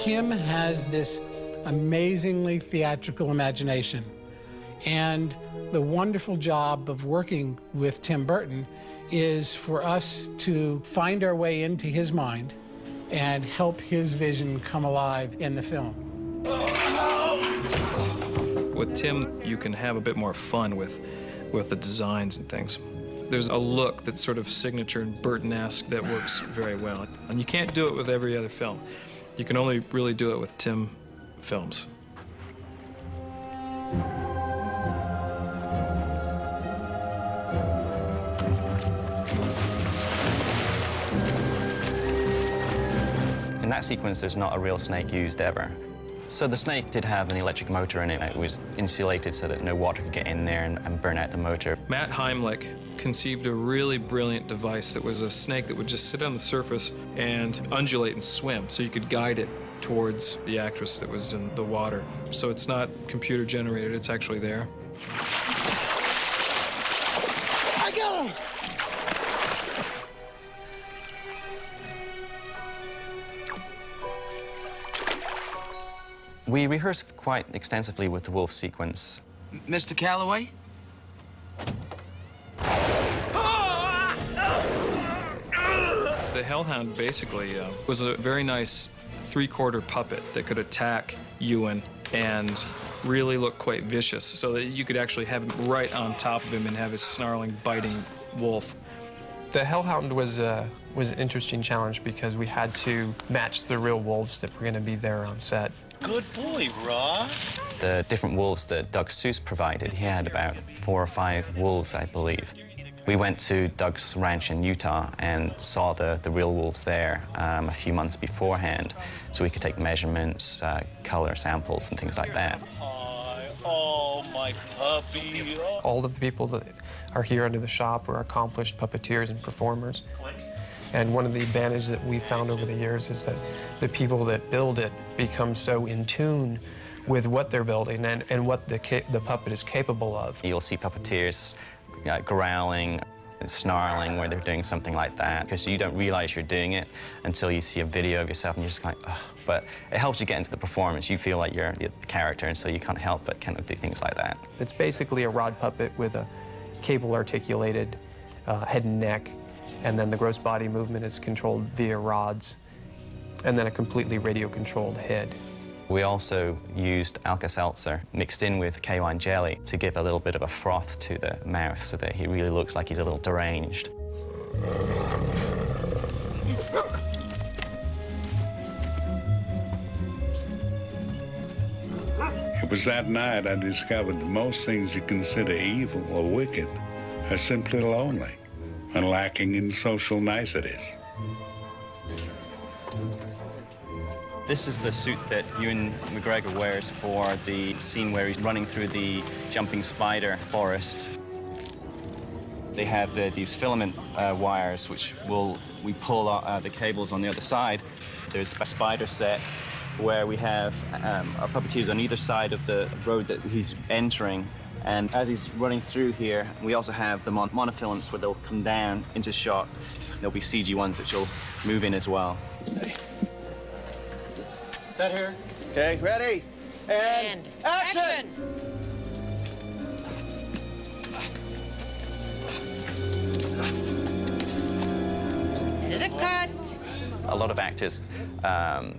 Tim has this amazingly theatrical imagination. And the wonderful job of working with Tim Burton is for us to find our way into his mind and help his vision come alive in the film. With Tim, you can have a bit more fun with the designs and things. There's a look that's sort of signature and Burton-esque that works very well. And you can't do it with every other film. You can only really do it with Tim films. In that sequence, there's not a real snake used ever. So the snake did have an electric motor in it. It was insulated so that no water could get in there and burn out the motor. Matt Heimlich conceived a really brilliant device that was a snake that would just sit on the surface and undulate and swim, so you could guide it towards the actress that was in the water. So it's not computer generated, it's actually there. I got him! We rehearsed quite extensively with the wolf sequence. Mr. Calloway? The Hellhound basically was a very nice three-quarter puppet that could attack Ewan and really look quite vicious, so that you could actually have him right on top of him and have his snarling, biting wolf. The Hellhound was an interesting challenge because we had to match the real wolves that were going to be there on set. Good boy, Rob. The different wolves that Doug Seuss provided, he had about 4 or 5 wolves, I believe. We went to Doug's ranch in Utah and saw the real wolves there a few months beforehand, so we could take measurements, color samples, and things like that. Hi. Oh, my puppy. Oh. All of the people that are here under the shop are accomplished puppeteers and performers. And one of the advantages that we found over the years is that the people that build it become so in tune with what they're building and what the puppet is capable of. You'll see puppeteers growling, snarling where they're doing something like that, because you don't realize you're doing it until you see a video of yourself and you're just like, oh. But it helps you get into the performance. You feel like you're the character, and so you can't help but kind of do things like that. It's basically a rod puppet with a cable-articulated head and neck, and then the gross body movement is controlled via rods, and then a completely radio-controlled head. We also used Alka-Seltzer mixed in with K1 jelly to give a little bit of a froth to the mouth so that he really looks like he's a little deranged. It was that night I discovered that most things you consider evil or wicked are simply lonely and lacking in social niceties. This is the suit that Ewan McGregor wears for the scene where he's running through the jumping spider forest. They have these filament wires, which we pull out the cables on the other side. There's a spider set where we have our puppeteers on either side of the road that he's entering. And as he's running through here, we also have the monofilament where they'll come down into shot. There'll be CG ones which will move in as well. Set here. Okay, ready? And action! It is a cut. A lot of actors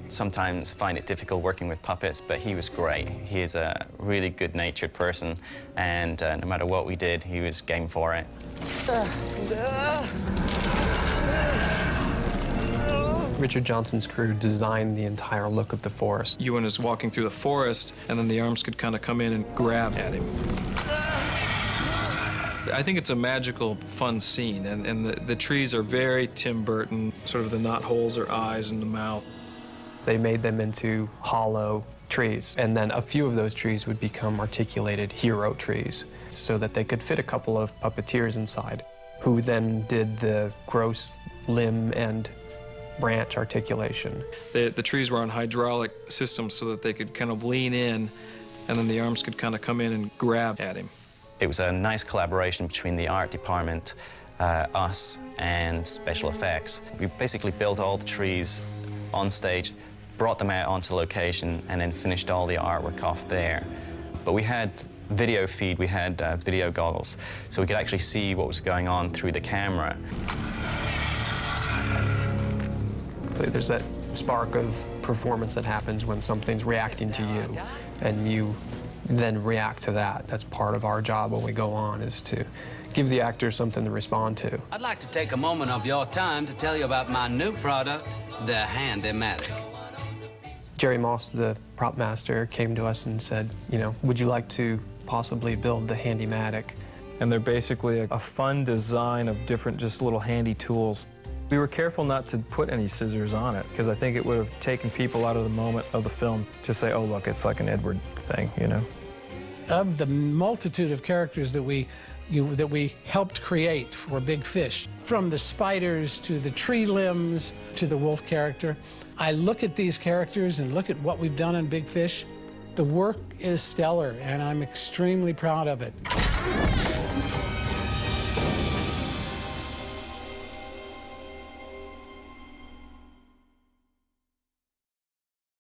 sometimes find it difficult working with puppets, but he was great. He is a really good-natured person, and no matter what we did, he was game for it. Richard Johnson's crew designed the entire look of the forest. Ewan is walking through the forest, and then the arms could kind of come in and grab at him. I think it's a magical, fun scene, and the trees are very Tim Burton, sort of the knot holes or eyes in the mouth. They made them into hollow trees, and then a few of those trees would become articulated hero trees so that they could fit a couple of puppeteers inside, who then did the gross limb and branch articulation. The trees were on hydraulic systems so that they could kind of lean in, and then the arms could kind of come in and grab at him. It was a nice collaboration between the art department, us, and special effects. We basically built all the trees on stage brought them out onto location and then finished all the artwork off there. But we had video feed, we had video goggles, so we could actually see what was going on through the camera. There's that spark of performance that happens when something's reacting to you, and you then react to that. That's part of our job when we go on, is to give the actors something to respond to. I'd like to take a moment of your time to tell you about my new product, the Handymatic. Jerry Moss, the prop master, came to us and said, you know, would you like to possibly build the Handymatic? And they're basically a fun design of different just little handy tools. We were careful not to put any scissors on it, because I think it would have taken people out of the moment of the film to say, oh, look, it's like an Edward thing, you know? Of the multitude of characters that we helped create for Big Fish, from the spiders to the tree limbs to the wolf character, I look at these characters and look at what we've done in Big Fish. The work is stellar, and I'm extremely proud of it.